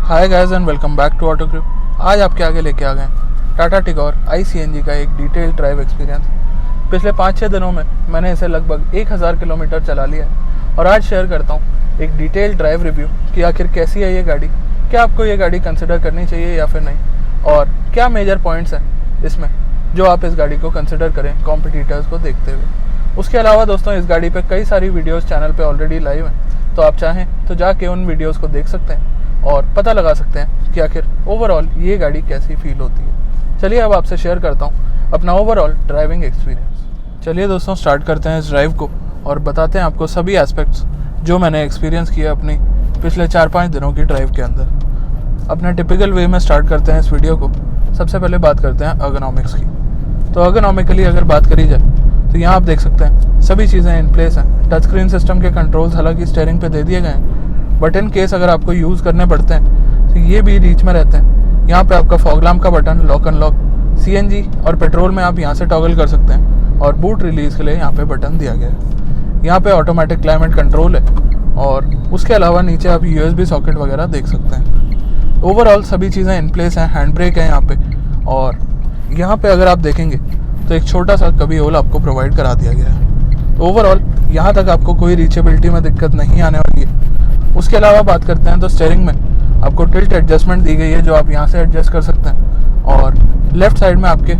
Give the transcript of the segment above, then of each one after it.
Hi guys and welcome back to Auto Grip. आज आपके आगे लेके आ गए टाटा टिगोर ICNG का एक डिटेल्ड ड्राइव एक्सपीरियंस। पिछले 5-6 दिनों में मैंने इसे लगभग 1000 किलोमीटर चला लिया है और आज शेयर करता हूँ एक डिटेल्ड ड्राइव रिव्यू कि आखिर कैसी है ये गाड़ी, क्या आपको ये गाड़ी कंसिडर करनी चाहिए या फिर नहीं, और क्या मेजर पॉइंट्स हैं इसमें जो आप इस गाड़ी को कंसिडर करें कॉम्पिटिटर्स को देखते हुए। उसके अलावा दोस्तों इस गाड़ी पे कई सारी वीडियोस चैनल पे ऑलरेडी लाइव हैं, तो आप चाहें तो जाके उन वीडियोस को देख सकते हैं और पता लगा सकते हैं कि आखिर ओवरऑल ये गाड़ी कैसी फील होती है। चलिए अब आपसे शेयर करता हूँ अपना ओवरऑल ड्राइविंग एक्सपीरियंस। चलिए दोस्तों स्टार्ट करते हैं इस ड्राइव को और बताते हैं आपको सभी एस्पेक्ट्स जो मैंने एक्सपीरियंस किया अपनी पिछले 4-5 दिनों की ड्राइव के अंदर। अपना टिपिकल वे में स्टार्ट करते हैं इस वीडियो को। सबसे पहले बात करते हैं अर्गोनॉमिक्स की। तो अर्गोनॉमिकली अगर बात करी जाए तो यहाँ आप देख सकते हैं सभी चीज़ें इन प्लेस हैं। टच स्क्रीन सिस्टम के कंट्रोल्स हालांकि स्टीयरिंग पे दे दिए गए हैं, बट इन केस अगर आपको यूज़ करने पड़ते हैं तो ये भी रीच में रहते हैं। यहाँ पे आपका फॉग लैम्प का बटन लॉक अनलॉक, CNG और पेट्रोल में आप यहाँ से टॉगल कर सकते हैं, और बूट रिलीज़ के लिए यहाँ पे बटन दिया गया है। यहाँ पे ऑटोमेटिक क्लाइमेट कंट्रोल है, और उसके अलावा नीचे आप USB सॉकेट वगैरह देख सकते हैं। ओवरऑल सभी चीज़ें इन प्लेस हैं। हैंड ब्रेक है यहाँ पे, और यहाँ पे अगर आप देखेंगे तो एक छोटा सा कभी होल आपको प्रोवाइड करा दिया गया है। तो ओवरऑल यहाँ तक आपको कोई रीचेबिलिटी में दिक्कत नहीं आने वाली है। उसके अलावा बात करते हैं तो स्टीयरिंग में आपको टिल्ट एडजस्टमेंट दी गई है जो आप यहाँ से एडजस्ट कर सकते हैं, और लेफ्ट साइड में आपके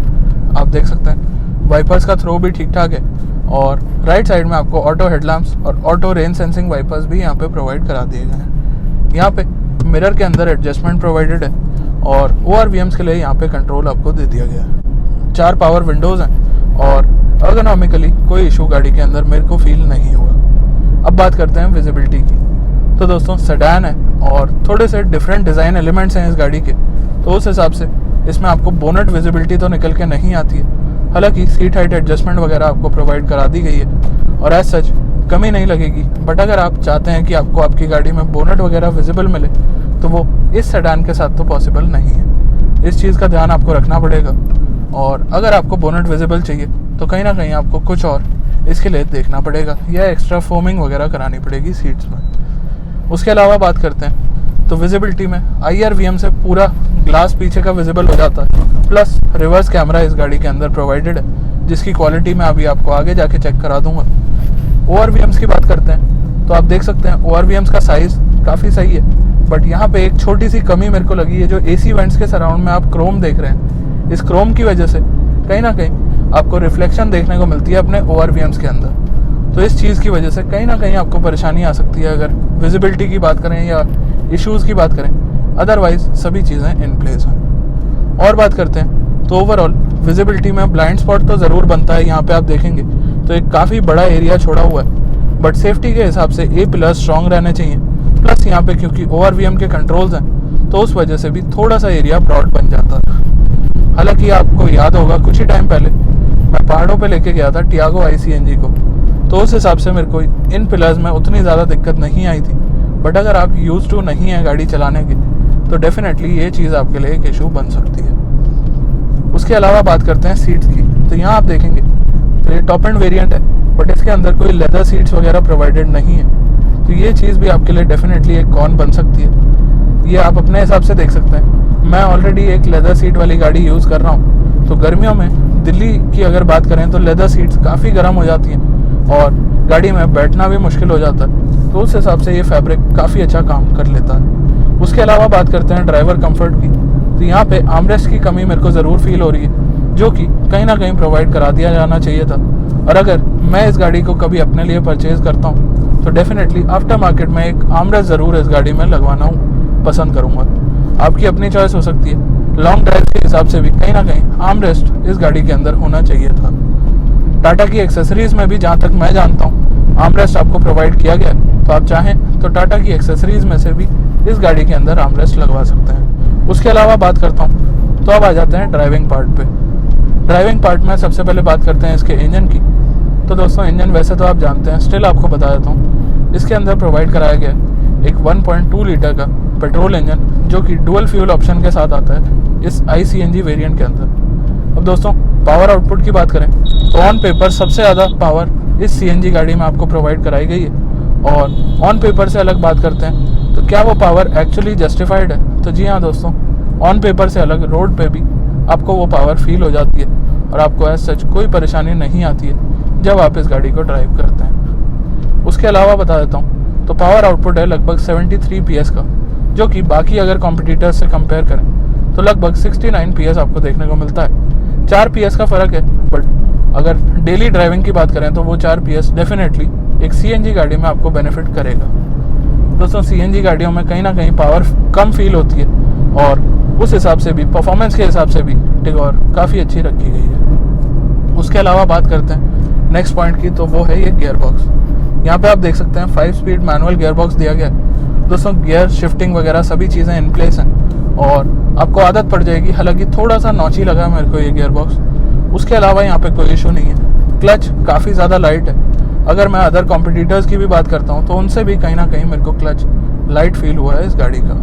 आप देख सकते हैं वाइपर्स का थ्रो भी ठीक ठाक है, और राइट साइड में आपको ऑटो हेडलैम्प्स और ऑटो रेन सेंसिंग वाइपर्स भी यहाँ पे प्रोवाइड करा दिए गए हैं। यहाँ पे मिरर के अंदर एडजस्टमेंट प्रोवाइडेड है, और ORVMs के लिए यहाँ पे कंट्रोल आपको दे दिया गया है। 4 पावर विंडोज़ हैं, और अर्गोनॉमिकली कोई इशू गाड़ी के अंदर मेरे को फील नहीं हुआ। अब बात करते हैं विजिबिलिटी की। तो दोस्तों सेडान है और थोड़े से डिफरेंट डिज़ाइन एलिमेंट्स हैं इस गाड़ी के, तो उस हिसाब से इसमें आपको बोनट विजिबिलिटी तो निकल के नहीं आती है। हालांकि सीट हाइट एडजस्टमेंट वगैरह आपको प्रोवाइड करा दी गई है और एज सच कमी नहीं लगेगी। बट अगर आप चाहते हैं कि आपको आपकी गाड़ी में बोनट वगैरह विजिबल मिले तो वो इस सेडान के साथ तो पॉसिबल नहीं है। इस चीज़ का ध्यान आपको रखना पड़ेगा, और अगर आपको बोनट विजिबल चाहिए तो कहीं ना कहीं आपको कुछ और इसके लिए देखना पड़ेगा, या एक्स्ट्रा फोमिंग वगैरह करानी पड़ेगी सीट्स में। उसके अलावा बात करते हैं तो विजिबिलिटी में IRVM से पूरा ग्लास पीछे का विजिबल हो जाता है, प्लस रिवर्स कैमरा इस गाड़ी के अंदर प्रोवाइडेड है जिसकी क्वालिटी मैं अभी आपको आगे जाके चेक करा दूंगा। ORVMs की बात करते हैं तो आप देख सकते हैं ORVMs का साइज़ काफ़ी सही है, बट यहाँ पे एक छोटी सी कमी मेरे को लगी है। जो AC वेंट्स के सराउंड में आप क्रोम देख रहे हैं, इस क्रोम की वजह से कहीं ना कहीं आपको रिफ्लेक्शन देखने को मिलती है अपने ORVMs के अंदर। तो इस चीज़ की वजह से कहीं ना कहीं आपको परेशानी आ सकती है अगर विजिबिलिटी की बात करें या इश्यूज़ की बात करें। अदरवाइज सभी चीज़ें इन प्लेस हैं। और बात करते हैं तो ओवरऑल विजिबिलिटी में ब्लाइंड स्पॉट तो ज़रूर बनता है। यहाँ पे आप देखेंगे तो एक काफ़ी बड़ा एरिया छोड़ा हुआ है, बट सेफ्टी के हिसाब से A पिलर्स स्ट्रॉन्ग रहने चाहिए। प्लस यहाँ पे क्योंकि ORVM के कंट्रोल्स हैं तो उस वजह से भी थोड़ा सा एरिया ब्रॉड बन जाता है। हालांकि आपको याद होगा कुछ ही टाइम पहले मैं पहाड़ों पे लेके गया था टियागो ICNG को, तो उस हिसाब से मेरे को इन पिलर्स में उतनी ज़्यादा दिक्कत नहीं आई थी। बट अगर आप यूज टू नहीं है गाड़ी चलाने की तो डेफिनेटली ये चीज़ आपके लिए एक इशू बन सकती है। उसके अलावा बात करते हैं सीट्स की। तो यहाँ आप देखेंगे तो ये टॉप एंड वेरिएंट है, बट इसके अंदर कोई लेदर सीट्स वगैरह प्रोवाइडेड नहीं है, तो ये चीज़ भी आपके लिए डेफिनेटली एक कॉन बन सकती है। ये आप अपने हिसाब से देख सकते हैं। मैं ऑलरेडी एक लेदर सीट वाली गाड़ी यूज़ कर रहा हूँ, तो गर्मियों में दिल्ली की अगर बात करें तो लेदर सीट्स काफ़ी गर्म हो जाती हैं और गाड़ी में बैठना भी मुश्किल हो जाता है, तो उस हिसाब से ये फैब्रिक काफ़ी अच्छा काम कर लेता है। उसके अलावा बात करते हैं ड्राइवर कंफर्ट की। तो यहाँ पे आर्मरेस्ट की कमी मेरे को ज़रूर फील हो रही है, जो कि कहीं ना कहीं प्रोवाइड करा दिया जाना चाहिए था। और अगर मैं इस गाड़ी को कभी अपने लिए परचेज़ करता हूँ तो डेफिनेटली आफ्टर मार्केट में एक आर्मरेस्ट ज़रूर इस गाड़ी में लगवाना पसंद करूँगा। आपकी अपनी चॉइस हो सकती है। लॉन्ग ड्राइव के हिसाब से भी कहीं ना कहीं आर्मरेस्ट इस गाड़ी के अंदर होना चाहिए था। टाटा की एक्सेसरीज़ में भी जहाँ तक मैं जानता हूँ आर्मरेस्ट आपको प्रोवाइड किया गया है, तो आप चाहें तो टाटा की एक्सेसरीज़ में से भी इस गाड़ी के अंदर आर्मरेस्ट लगवा सकते हैं। उसके अलावा बात करता हूँ तो अब आ जाते हैं ड्राइविंग पार्ट पे। ड्राइविंग पार्ट में सबसे पहले बात करते हैं इसके इंजन की। तो दोस्तों इंजन वैसे तो आप जानते हैं, स्टिल आपको बता देता हूँ। इसके अंदर प्रोवाइड कराया गया है एक 1.2 लीटर का पेट्रोल इंजन, जो कि डुअल फ्यूल ऑप्शन के साथ आता है इस ICNG वेरिएंट के अंदर। अब दोस्तों पावर आउटपुट की बात करें तो ऑन पेपर सबसे ज़्यादा पावर इस CNG गाड़ी में आपको प्रोवाइड कराई गई है, और ऑन पेपर से अलग बात करते हैं तो तो क्या वो पावर एक्चुअली जस्टिफाइड है? तो जी हाँ दोस्तों, ऑन पेपर से अलग रोड पे भी आपको वो पावर फील हो जाती है और आपको एज सच कोई परेशानी नहीं आती है जब आप इस गाड़ी को ड्राइव करते हैं। उसके अलावा बता देता हूँ, तो पावर आउटपुट है लगभग 73 PS का, जो कि बाकी अगर कॉम्पिटिटर्स से कंपेयर करें तो लगभग 69 PS आपको देखने को मिलता है। 4 PS का फ़र्क है, बट अगर डेली ड्राइविंग की बात करें तो वो 4 PS डेफिनेटली एक CNG गाड़ी में आपको बेनिफिट करेगा। दोस्तों CNG गाड़ियों में कहीं ना कहीं पावर कम फील होती है और उस हिसाब से भी, परफॉर्मेंस के हिसाब से भी टिगोर काफ़ी अच्छी रखी गई है। उसके अलावा बात करते हैं नेक्स्ट पॉइंट की, तो वो है ये गियर बॉक्स। यहाँ पे आप देख सकते हैं 5 स्पीड मैनुअल गियर बॉक्स दिया गया है। दोस्तों गियर शिफ्टिंग वगैरह सभी चीज़ें इन प्लेस हैं और आपको आदत पड़ जाएगी। हालांकि थोड़ा सा नॉची लगा मेरे को ये गियर बॉक्स, उसके अलावा यहाँ पे कोई इशू नहीं है। क्लच काफ़ी ज़्यादा लाइट है। अगर मैं अदर कॉम्पिटिटर्स की भी बात करता हूँ तो उनसे भी कहीं ना कहीं मेरे को क्लच लाइट फील हुआ है इस गाड़ी का।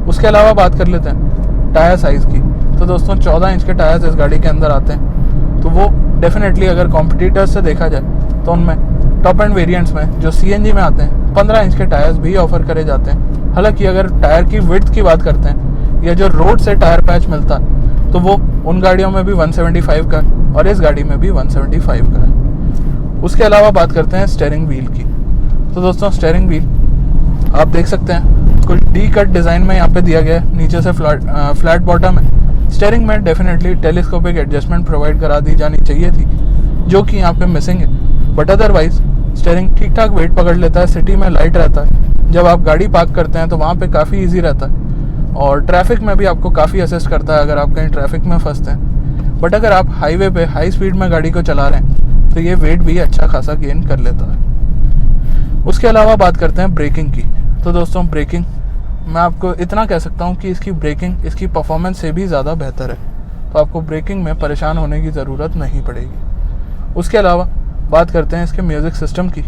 उसके अलावा बात कर लेते हैं टायर साइज़ की। तो दोस्तों 14 इंच के टायर्स इस गाड़ी के अंदर आते हैं, तो वो डेफिनेटली अगर कॉम्पिटिटर्स से देखा जाए तो उनमें टॉप एंड वेरिएंट्स में जो CNG में आते हैं 15 इंच के टायर्स भी ऑफर करे जाते हैं। हालांकि अगर टायर की विड्थ की बात करते हैं या जो रोड से टायर पैच मिलता है तो वो उन गाड़ियों में भी 175 का और इस गाड़ी में भी 175 का है। उसके अलावा बात करते हैं स्टीयरिंग व्हील की। तो दोस्तों स्टीयरिंग व्हील आप देख सकते हैं कुछ डी कट डिज़ाइन में यहाँ पे दिया गया है, नीचे से फ्लैट बॉटम है। स्टीयरिंग में डेफिनेटली टेलीस्कोपिक एडजस्टमेंट प्रोवाइड करा दी जानी चाहिए थी, जो कि यहाँ पे मिसिंग है। बट अदरवाइज स्टीयरिंग ठीक ठाक वेट पकड़ लेता है, सिटी में लाइट रहता है। जब आप गाड़ी पार्क करते हैं तो वहाँ पे काफ़ी ईजी रहता है और ट्रैफिक में भी आपको काफ़ी असिस्ट करता है अगर आप कहीं ट्रैफिक में फंसते हैं। बट अगर आप हाईवे पे हाई स्पीड में गाड़ी को चला रहे हैं तो ये वेट भी अच्छा खासा गेन कर लेता है। उसके अलावा बात करते हैं ब्रेकिंग की। तो दोस्तों ब्रेकिंग मैं आपको इतना कह सकता हूँ कि इसकी ब्रेकिंग इसकी परफॉर्मेंस से भी ज़्यादा बेहतर है, तो आपको ब्रेकिंग में परेशान होने की ज़रूरत नहीं पड़ेगी। उसके अलावा बात करते हैं इसके म्यूज़िक सिस्टम की।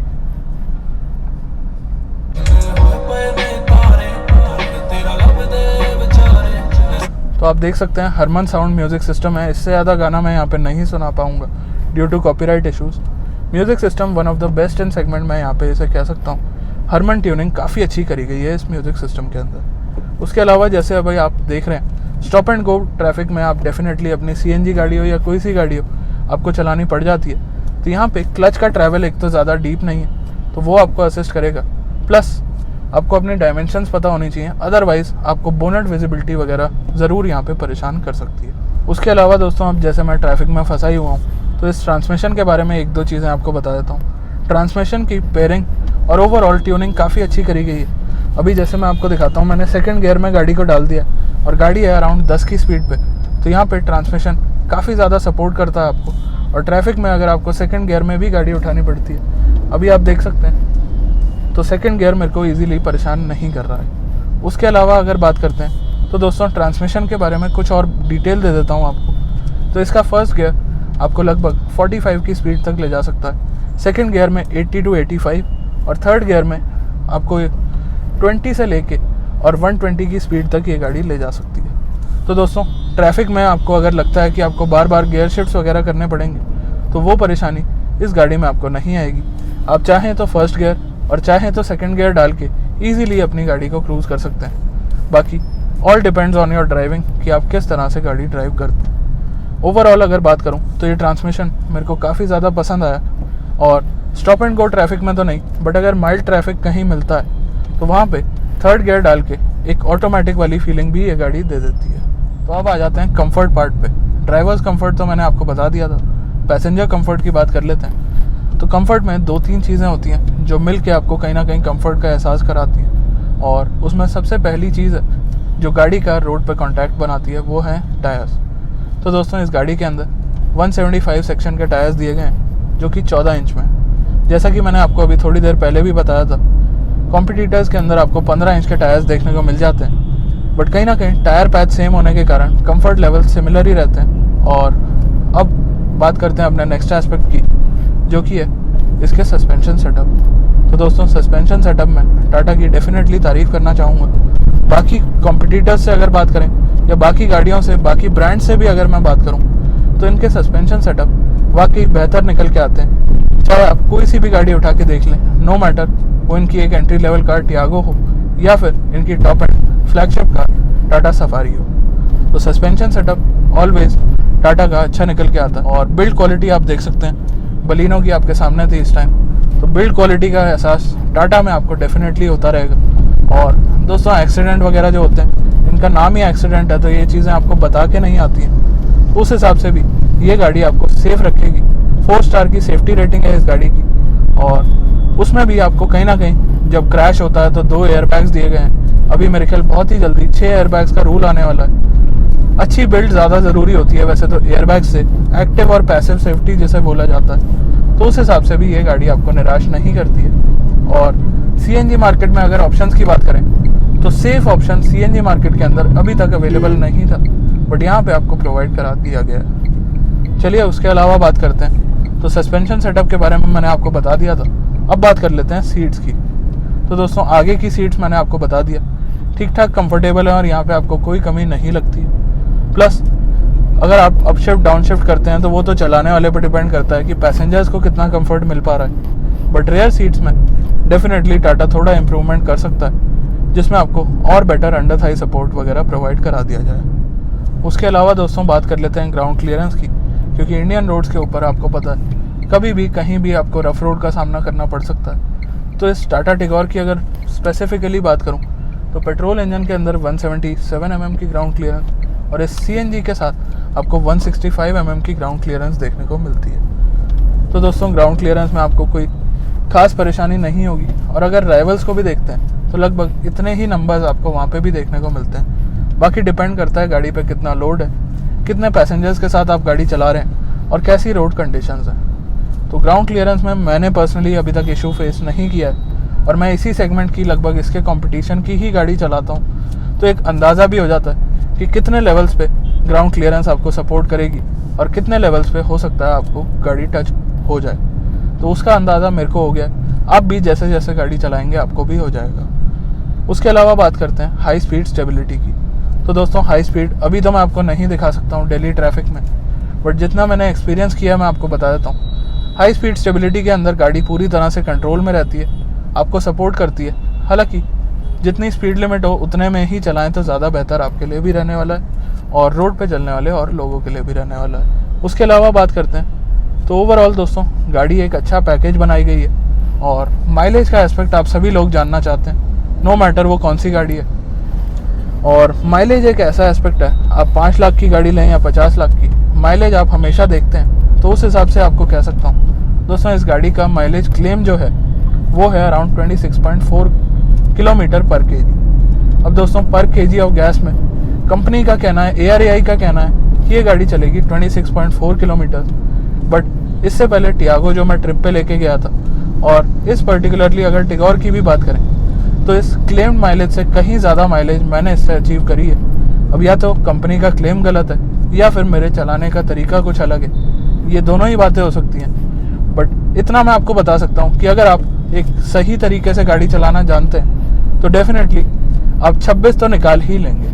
तो आप देख सकते हैं हरमन साउंड म्यूज़िक सिस्टम है। इससे ज़्यादा गाना मैं यहाँ पे नहीं सुना पाऊँगा due to copyright issues. Music system one of the best in segment मैं यहाँ पे इसे कह सकता हूँ। हरमन ट्यूनिंग काफ़ी अच्छी करी गई है इस म्यूज़िक सिस्टम के अंदर। उसके अलावा जैसे अभी आप देख रहे हैं स्टॉप एंड गो ट्रैफिक में आप डेफिनेटली अपनी CNG गाड़ी हो या कोई सी गाड़ी हो आपको चलानी पड़ जाती है, तो यहाँ पे क्लच का ट्रैवल एक तो ज़्यादा डीप नहीं है, तो वो आपको असिस्ट करेगा। प्लस आपको अपने डायमेंशंस पता होनी चाहिए, अदरवाइज़ आपको बोनट विजिबिलिटी वगैरह ज़रूर यहाँ पे परेशान कर सकती है। उसके अलावा दोस्तों अब जैसे मैं ट्रैफिक में फंसा ही हुआ हूँ तो इस ट्रांसमिशन के बारे में एक दो चीज़ें आपको बता देता हूँ। ट्रांसमिशन की पेयरिंग और ओवरऑल ट्यूनिंग काफ़ी अच्छी करी गई है। अभी जैसे मैं आपको दिखाता हूँ, मैंने सेकंड गियर में गाड़ी को डाल दिया और गाड़ी है अराउंड 10 की स्पीड पे, तो यहाँ पे ट्रांसमिशन काफ़ी ज़्यादा सपोर्ट करता है आपको। और ट्रैफिक में अगर आपको सेकंड गियर में भी गाड़ी उठानी पड़ती है, अभी आप देख सकते हैं, तो सेकंड गियर मेरे को ईजीली परेशान नहीं कर रहा है। उसके अलावा अगर बात करते हैं तो दोस्तों ट्रांसमिशन के बारे में कुछ और डिटेल दे देता हूँ आपको। तो इसका फर्स्ट गियर आपको लगभग 45 की स्पीड तक ले जा सकता है, सेकंड गियर में 80 to 85 और थर्ड गियर में आपको 20 से लेके और 120 की स्पीड तक ये गाड़ी ले जा सकती है। तो दोस्तों ट्रैफिक में आपको अगर लगता है कि आपको बार बार गियर शिफ्ट्स वगैरह करने पड़ेंगे, तो वो परेशानी इस गाड़ी में आपको नहीं आएगी। आप चाहें तो फर्स्ट गियर और चाहें तो सेकंड गियर डाल के ईजिली अपनी गाड़ी को क्रूज़ कर सकते हैं। बाकी all depends on your driving कि आप किस तरह से गाड़ी ड्राइव करते हैं। ओवरऑल अगर बात करूं तो ये ट्रांसमिशन मेरे को काफ़ी ज़्यादा पसंद आया और स्टॉप एंड गो ट्रैफिक में तो नहीं, बट अगर माइल्ड ट्रैफिक कहीं मिलता है तो वहाँ पे थर्ड गियर डाल के एक ऑटोमेटिक वाली फीलिंग भी ये गाड़ी दे देती है। तो अब आ जाते हैं कंफर्ट पार्ट पे। ड्राइवर्स कंफर्ट तो मैंने आपको बता दिया था, पैसेंजर कंफर्ट की बात कर लेते हैं। तो कंफर्ट में 2-3 चीज़ें होती हैं जो मिल के आपको कहीं ना कहीं कंफर्ट का एहसास कराती हैं, और उसमें सबसे पहली चीज़ है जो गाड़ी का रोड पे कांटेक्ट बनाती है, वो है टायर्स। तो दोस्तों इस गाड़ी के अंदर 175 सेक्शन के टायर्स दिए गए हैं जो कि 14 इंच में। जैसा कि मैंने आपको अभी थोड़ी देर पहले भी बताया था, कॉम्पिटिटर्स के अंदर आपको 15 इंच के टायर्स देखने को मिल जाते हैं, बट कहीं ना कहीं टायर पैच सेम होने के कारण कंफर्ट लेवल सिमिलर ही रहते हैं। और अब बात करते हैं अपने नेक्स्ट एस्पेक्ट की, जो कि है इसके सस्पेंशन सेटअप। तो दोस्तों सस्पेंशन सेटअप में टाटा की डेफिनेटली तारीफ़ करना चाहूँगा। बाकी कॉम्पिटिटर्स से अगर बात करें या बाकी गाड़ियों से, बाकी ब्रांड से भी अगर मैं बात करूं, तो इनके सस्पेंशन सेटअप वाकई बेहतर निकल के आते हैं। चाहे आप कोई सी भी गाड़ी उठा के देख लें, नो मैटर वो इनकी एक एंट्री लेवल कार टियागो हो या फिर इनकी top and flagship car Tata safari हो। तो सस्पेंशन सेटअप ऑलवेज टाटा का अच्छा निकल के आता है। और बिल्ड क्वालिटी आप देख सकते हैं, बलिनो की आपके सामने थी इस टाइम, तो बिल्ड क्वालिटी का एहसास टाटा में आपको डेफिनेटली होता रहेगा। और दोस्तों एक्सीडेंट वगैरह जो होते हैं, इनका नाम ही एक्सीडेंट है, तो ये चीज़ें आपको बता के नहीं आती हैं। उस हिसाब से भी ये गाड़ी आपको सेफ रखेगी। 4 स्टार की सेफ्टी रेटिंग है इस गाड़ी की, और उसमें भी आपको कहीं ना कहीं जब क्रैश होता है तो 2 एयरबैग्स दिए गए हैं। अभी मेरे ख्याल बहुत ही जल्दी 6 एयरबैग्स का रूल आने वाला है। अच्छी बिल्ड ज़्यादा ज़रूरी होती है वैसे तो एयरबैग से, एक्टिव और पैसिव सेफ्टी जिसे बोला जाता है, तो उस हिसाब से भी ये गाड़ी आपको निराश नहीं करती है। और CNG मार्केट में अगर ऑप्शंस की बात करें तो सेफ ऑप्शन CNG मार्केट के अंदर अभी तक अवेलेबल नहीं था, बट यहाँ पे आपको प्रोवाइड करा दिया गया है। चलिए उसके अलावा बात करते हैं। तो सस्पेंशन सेटअप के बारे में मैंने आपको बता दिया था, अब बात कर लेते हैं सीट्स की। तो दोस्तों आगे की सीट्स मैंने आपको बता दिया, ठीक ठाक कंफर्टेबल है और यहाँ पे आपको कोई कमी नहीं लगती। प्लस अगर आप अप शिफ्ट डाउन शिफ्ट करते हैं तो वो तो चलाने वाले पर डिपेंड करता है कि पैसेंजर्स को कितना कंफर्ट मिल पा रहा है, बट रेयर सीट्स में डेफिनेटली टाटा थोड़ा इम्प्रूवमेंट कर सकता है, जिसमें आपको और बेटर अंडर थाई सपोर्ट वगैरह प्रोवाइड करा दिया जाए। उसके अलावा दोस्तों बात कर लेते हैं ग्राउंड क्लियरेंस की, क्योंकि इंडियन रोड्स के ऊपर आपको पता है कभी भी कहीं भी आपको रफ रोड का सामना करना पड़ सकता है। तो इस टाटा टिगोर की अगर स्पेसिफिकली बात करूं तो पेट्रोल इंजन के अंदर 177 mm की ग्राउंड क्लियरेंस और इस CNG के साथ आपको 165 mm की ग्राउंड क्लियरेंस देखने को मिलती है। तो दोस्तों ग्राउंड क्लियरेंस में आपको कोई खास परेशानी नहीं होगी, और अगर राइवल्स को भी देखते हैं तो लगभग इतने ही नंबर्स आपको वहाँ पे भी देखने को मिलते हैं। बाकी डिपेंड करता है गाड़ी पे कितना लोड है, कितने पैसेंजर्स के साथ आप गाड़ी चला रहे हैं और कैसी रोड कंडीशंस हैं। तो ग्राउंड क्लियरेंस में मैंने पर्सनली अभी तक इशू फेस नहीं किया है, और मैं इसी सेगमेंट की लगभग इसके कंपटीशन की ही गाड़ी चलाता हूँ, तो एक अंदाज़ा भी हो जाता है कि कितने लेवल्स पे ग्राउंड क्लियरेंस आपको सपोर्ट करेगी और कितने लेवल्स पे हो सकता है आपको गाड़ी टच हो जाए। तो उसका अंदाज़ा मेरे को हो गया, आप भी जैसे जैसे गाड़ी चलाएंगे आपको भी हो जाएगा। उसके अलावा बात करते हैं हाई स्पीड स्टेबिलिटी की। तो दोस्तों हाई स्पीड अभी तो मैं आपको नहीं दिखा सकता हूँ दिल्ली ट्रैफिक में, बट जितना मैंने एक्सपीरियंस किया मैं आपको बता देता हूँ। हाई स्पीड स्टेबिलिटी के अंदर गाड़ी पूरी तरह से कंट्रोल में रहती है, आपको सपोर्ट करती है। हालांकि जितनी स्पीड लिमिट हो उतने में ही चलाएं तो ज़्यादा बेहतर आपके लिए भी रहने वाला है और रोड पे चलने वाले और लोगों के लिए भी रहने वाला है। उसके अलावा बात करते हैं तो ओवरऑल दोस्तों गाड़ी एक अच्छा पैकेज बनाई गई है, और माइलेज का एस्पेक्ट आप सभी लोग जानना चाहते हैं, नो मैटर वो कौन सी गाड़ी है। और माइलेज एक ऐसा एस्पेक्ट है, आप 5 लाख की गाड़ी लें या 50 लाख की, माइलेज आप हमेशा देखते हैं। तो उस हिसाब से आपको कह सकता हूँ दोस्तों इस गाड़ी का माइलेज क्लेम जो है वो है अराउंड 26.4 किलोमीटर पर केजी। अब दोस्तों पर केजी ऑफ गैस में कंपनी का कहना है, ARAI का कहना है कि ये गाड़ी चलेगी 26.4 किलोमीटर। बट इससे पहले टियागो जो मैं ट्रिप पे लेके गया था, और इस पर्टिकुलरली अगर टिगोर की भी बात करें तो इस क्लेम्ड माइलेज से कहीं ज़्यादा माइलेज मैंने इससे अचीव करी है। अब या तो कंपनी का क्लेम गलत है या फिर मेरे चलाने का तरीका कुछ अलग है, ये दोनों ही बातें हो सकती हैं। बट इतना मैं आपको बता सकता हूँ कि अगर आप एक सही तरीके से गाड़ी चलाना जानते हैं तो डेफिनेटली आप 26 तो निकाल ही लेंगे।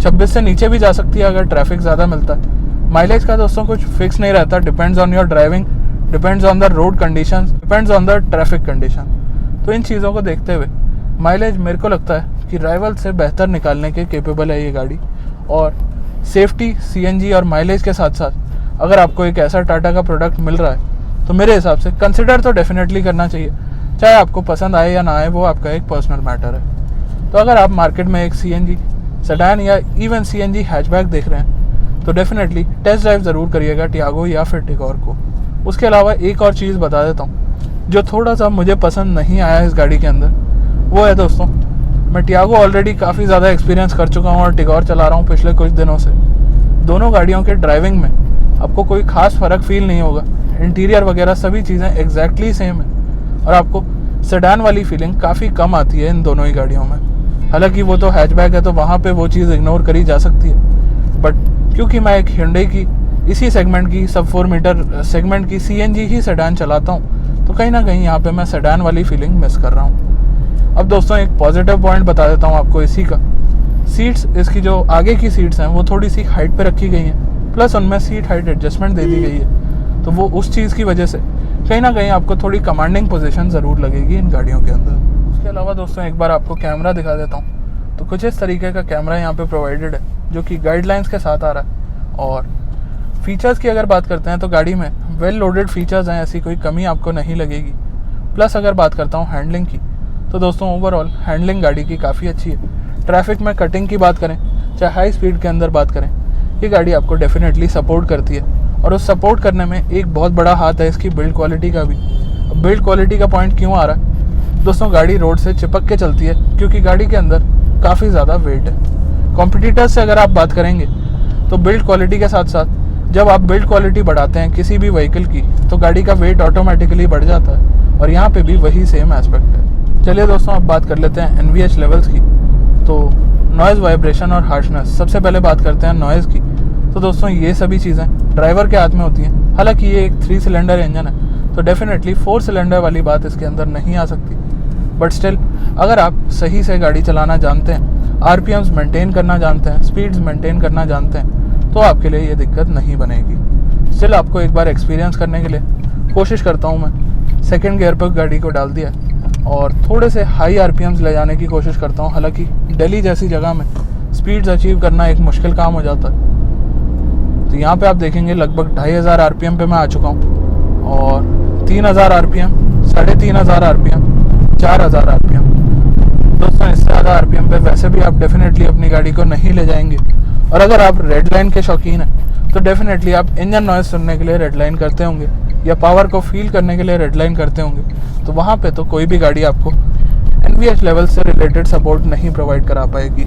26 से नीचे भी जा सकती है अगर ट्रैफिक ज़्यादा मिलता है। माइलेज का दोस्तों कुछ फिक्स नहीं रहता, depends on your driving, depends on the road conditions, depends on the traffic condition. तो इन चीज़ों को देखते हुए माइलेज मेरे को लगता है कि राइवल से बेहतर निकालने के केपेबल है ये गाड़ी। और सेफ्टी, CNG और माइलेज के साथ साथ अगर आपको एक ऐसा टाटा का प्रोडक्ट मिल रहा है तो मेरे हिसाब से कंसिडर तो डेफिनेटली करना चाहिए, चाहे आपको पसंद आए या ना आए, वो आपका एक पर्सनल मैटर है। तो अगर आप मार्केट में एक CNG सेडान या इवन CNG हैचबैक देख रहे हैं तो डेफिनेटली टेस्ट ड्राइव ज़रूर करिएगा टियागो या फिर टिगोर को। उसके अलावा एक और चीज़ बता देता हूँ जो थोड़ा सा मुझे पसंद नहीं आया इस गाड़ी के अंदर, वो है दोस्तों मैं टियागो ऑलरेडी काफ़ी ज़्यादा एक्सपीरियंस कर चुका हूँ और टिगोर चला रहा हूँ पिछले कुछ दिनों से। दोनों गाड़ियों के ड्राइविंग में आपको कोई खास फ़र्क फील नहीं होगा, इंटीरियर वगैरह सभी चीज़ें एग्जैक्टली सेम है, और आपको सेडान वाली फीलिंग काफ़ी कम आती है इन दोनों ही गाड़ियों में। हालांकि वो तो हैचबैक है तो वहाँ पे वो चीज़ इग्नोर करी जा सकती है, बट क्योंकि मैं एक Hyundai की इसी सेगमेंट की सब 4 मीटर सेगमेंट की CNG ही सेडान चलाता हूँ, तो कहीं ना कहीं यहाँ पे मैं सेडान वाली फीलिंग मिस कर रहा हूँ। अब दोस्तों एक पॉजिटिव पॉइंट बता देता हूँ आपको इसी का, सीट्स इसकी जो आगे की सीट्स हैं वो थोड़ी सी हाइट पे रखी गई हैं, प्लस उनमें सीट हाइट एडजस्टमेंट दे दी गई है, तो वो उस चीज़ की वजह से कहीं ना कहीं आपको थोड़ी कमांडिंग पोजीशन ज़रूर लगेगी इन गाड़ियों के अंदर। इसके अलावा दोस्तों एक बार आपको कैमरा दिखा देता हूँ। तो कुछ इस तरीके का कैमरा यहाँ पे प्रोवाइडेड है जो कि गाइडलाइंस के साथ आ रहा है। और फीचर्स की अगर बात करते हैं तो गाड़ी में वेल लोडेड फीचर्स हैं, ऐसी कोई कमी आपको नहीं लगेगी। प्लस अगर बात करता हूँ हैंडलिंग की, तो दोस्तों ओवरऑल हैंडलिंग गाड़ी की काफ़ी अच्छी है। ट्रैफिक में कटिंग की बात करें, चाहे हाई स्पीड के अंदर बात करें, ये गाड़ी आपको डेफिनेटली सपोर्ट करती है। और उस सपोर्ट करने में एक बहुत बड़ा हाथ है इसकी बिल्ड क्वालिटी का भी। बिल्ड क्वालिटी का पॉइंट क्यों आ रहा है दोस्तों, गाड़ी रोड से चिपक के चलती है क्योंकि गाड़ी के अंदर काफ़ी ज़्यादा वेट है। कॉम्पिटिटर्स से अगर आप बात करेंगे तो बिल्ड क्वालिटी के साथ साथ जब आप बिल्ड क्वालिटी बढ़ाते हैं किसी भी व्हीकल की तो गाड़ी का वेट ऑटोमेटिकली बढ़ जाता है, और यहाँ पे भी वही सेम एस्पेक्ट है। चलिए दोस्तों अब बात कर लेते हैं NVH लेवल्स की। तो नॉइज़, वाइब्रेशन और हार्शनेस, सबसे पहले बात करते हैं नॉइज़ की। तो दोस्तों ये सभी चीज़ें ड्राइवर के हाथ में होती हैं। हालांकि ये एक 3 सिलेंडर इंजन है तो डेफिनेटली 4 सिलेंडर वाली बात इसके अंदर नहीं आ सकती, बट स्टिल अगर आप सही से गाड़ी चलाना जानते हैं, RPMs मेंटेन करना जानते हैं, स्पीड्स मेंटेन करना जानते हैं, तो आपके लिए ये दिक्कत नहीं बनेगी। स्टिल आपको एक बार एक्सपीरियंस करने के लिए कोशिश करता हूँ मैं सेकेंड गियर पर गाड़ी को डाल दिया और थोड़े से हाई RPMs ले जाने की कोशिश करता हूँ। हालांकि दिल्ली जैसी जगह में स्पीड्स अचीव करना एक मुश्किल काम हो जाता है। तो यहाँ पे आप देखेंगे लगभग 2500 RPM पे मैं आ चुका हूँ, और 3000 RPM, 3500 RPM, 4000 RPM। दोस्तों इससे ज़्यादा RPM पे वैसे भी आप डेफिनेटली अपनी गाड़ी को नहीं ले जाएंगे। और अगर आप रेड लाइन के शौकीन हैं तो डेफिनेटली आप इंजन नॉइज़ सुनने के लिए रेड लाइन करते होंगे या पावर को फील करने के लिए रेड लाइन करते होंगे। तो वहाँ पे तो कोई भी गाड़ी आपको NVH लेवल से रिलेटेड सपोर्ट नहीं प्रोवाइड करा पाएगी।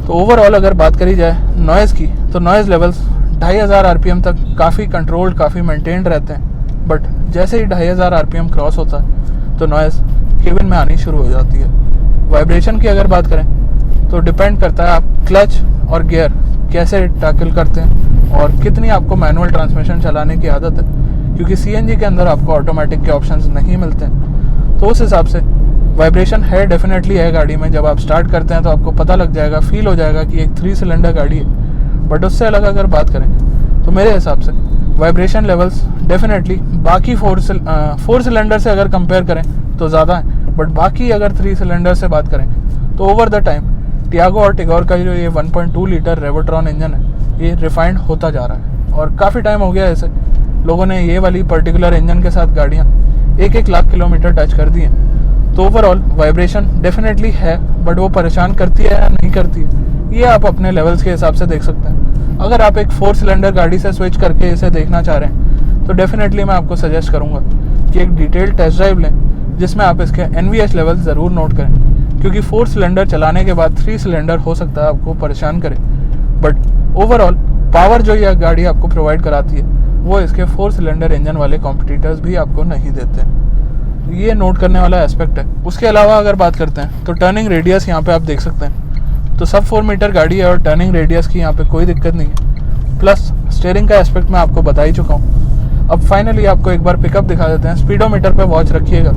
तो ओवरऑल अगर बात करी जाए नॉइज़ की, तो नॉइज़ लेवल्स 2500 RPM तक काफ़ी कंट्रोल्ड, काफ़ी मेंटेन्ड रहते हैं। बट जैसे ही 2500 RPM क्रॉस होता है तो नॉइज़ केबिन में आनी शुरू हो जाती है। वाइब्रेशन की अगर बात करें तो डिपेंड करता है आप क्लच और गियर कैसे टैकल करते हैं और कितनी आपको मैनुअल ट्रांसमिशन चलाने की आदत है, क्योंकि CNG के अंदर आपको ऑटोमेटिक के ऑप्शंस नहीं मिलते हैं। तो उस हिसाब से वाइब्रेशन है, डेफिनेटली है गाड़ी में। जब आप स्टार्ट करते हैं तो आपको पता लग जाएगा, फील हो जाएगा कि एक 3 सिलेंडर गाड़ी है। बट उससे अलग अगर बात करें तो मेरे हिसाब से वाइब्रेशन लेवल्स डेफिनेटली बाकी 4 सिलेंडर से अगर कंपेयर करें तो ज़्यादा है। बट बाकी अगर 3 सिलेंडर से बात करें तो ओवर द टाइम टियागो और टिगोर का जो ये 1.2 लीटर रेवोट्रॉन इंजन है ये रिफाइंड होता जा रहा है। और काफ़ी टाइम हो गया ऐसे लोगों ने ये वाली पर्टिकुलर इंजन के साथ गाड़ियाँ 1-1 लाख किलोमीटर टच कर दी हैं। तो ओवरऑल वाइब्रेशन डेफिनेटली है, बट वो परेशान करती है या नहीं करती है ये आप अपने लेवल्स के हिसाब से देख सकते हैं। अगर आप एक 4 सिलेंडर गाड़ी से स्विच करके इसे देखना चाह रहे हैं तो डेफिनेटली मैं आपको सजेस्ट करूँगा कि एक डिटेल्ड टेस्ट ड्राइव लें जिसमें आप इसके NVH लेवल ज़रूर नोट करें, क्योंकि 4 सिलेंडर चलाने के बाद 3 सिलेंडर हो सकता है आपको परेशान करे। बट ओवरऑल पावर जो यह गाड़ी आपको प्रोवाइड कराती है वो इसके 4 सिलेंडर इंजन वाले कॉम्पिटिटर्स भी आपको नहीं देते हैं। तो ये नोट करने वाला एस्पेक्ट है। उसके अलावा अगर बात करते हैं तो टर्निंग रेडियस यहाँ पे आप देख सकते हैं। तो सब 4 मीटर गाड़ी है और टर्निंग रेडियस की यहाँ पे कोई दिक्कत नहीं है। प्लस स्टीयरिंग का एस्पेक्ट मैं आपको बता ही चुका हूँ। अब फाइनली आपको एक बार पिकअप दिखा देते हैं। स्पीडोमीटर पे वॉच रखिएगा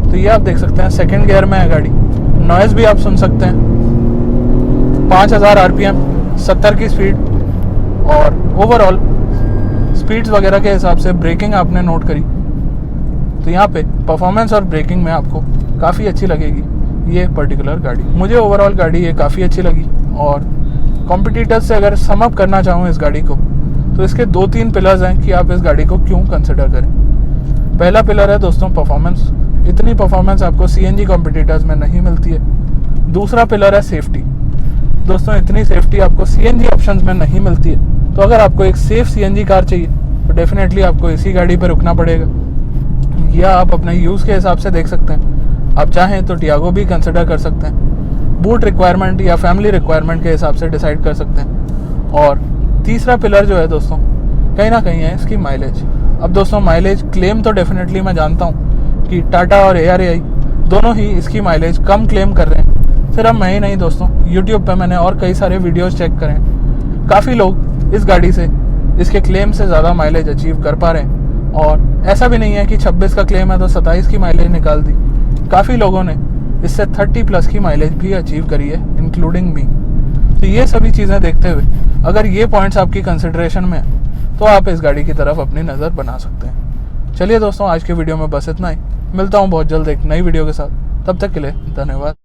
तो ये आप देख सकते हैं सेकंड गियर में है गाड़ी। नॉइज़ भी आप सुन सकते हैं। 5000 RPM, 70 की स्पीड, और ओवरऑल स्पीड्स वगैरह के हिसाब से ब्रेकिंग आपने नोट करी तो यहाँ पे परफॉर्मेंस और ब्रेकिंग में आपको काफ़ी अच्छी लगेगी ये पर्टिकुलर गाड़ी। मुझे ओवरऑल गाड़ी ये काफ़ी अच्छी लगी। और कॉम्पिटिटर्स से अगर सम अप करना चाहूँ इस गाड़ी को तो इसके 2-3 पिलर्स हैं कि आप इस गाड़ी को क्यों कंसिडर करें। पहला पिलर है दोस्तों परफॉर्मेंस। इतनी परफॉर्मेंस आपको CNG कॉम्पिटिटर्स में नहीं मिलती है। दूसरा पिलर है सेफ्टी। दोस्तों इतनी सेफ्टी आपको CNG ऑप्शंस में नहीं मिलती है। तो अगर आपको एक सेफ CNG कार चाहिए तो डेफिनेटली आपको इसी गाड़ी पर रुकना पड़ेगा, या आप अपने यूज़ के हिसाब से देख सकते हैं। आप चाहें तो टियागो भी कंसिडर कर सकते हैं। बूट रिक्वायरमेंट या फैमिली रिक्वायरमेंट के हिसाब से डिसाइड कर सकते हैं। और तीसरा पिलर जो है दोस्तों कहीं ना कहीं है इसकी माइलेज। अब दोस्तों माइलेज क्लेम तो डेफिनेटली मैं जानता हूँ कि टाटा और ARAI दोनों ही इसकी माइलेज कम क्लेम कर रहे हैं। सिर्फ मैं ही नहीं दोस्तों, YouTube पे मैंने और कई सारे वीडियोस चेक करे हैं। काफ़ी लोग इस गाड़ी से इसके क्लेम से ज़्यादा माइलेज अचीव कर पा रहे हैं। और ऐसा भी नहीं है कि 26 का क्लेम है तो 27 की माइलेज निकाल दी। काफ़ी लोगों ने इससे 30+ की माइलेज भी अचीव करी है, इंक्लूडिंग मी। तो ये सभी चीज़ें देखते हुए अगर ये पॉइंट्स आपकी कंसिडरेशन में है तो आप इस गाड़ी की तरफ अपनी नज़र बना सकते हैं। चलिए दोस्तों आज के वीडियो में बस इतना ही। मिलता हूँ बहुत जल्द एक नई वीडियो के साथ, तब तक के लिए धन्यवाद।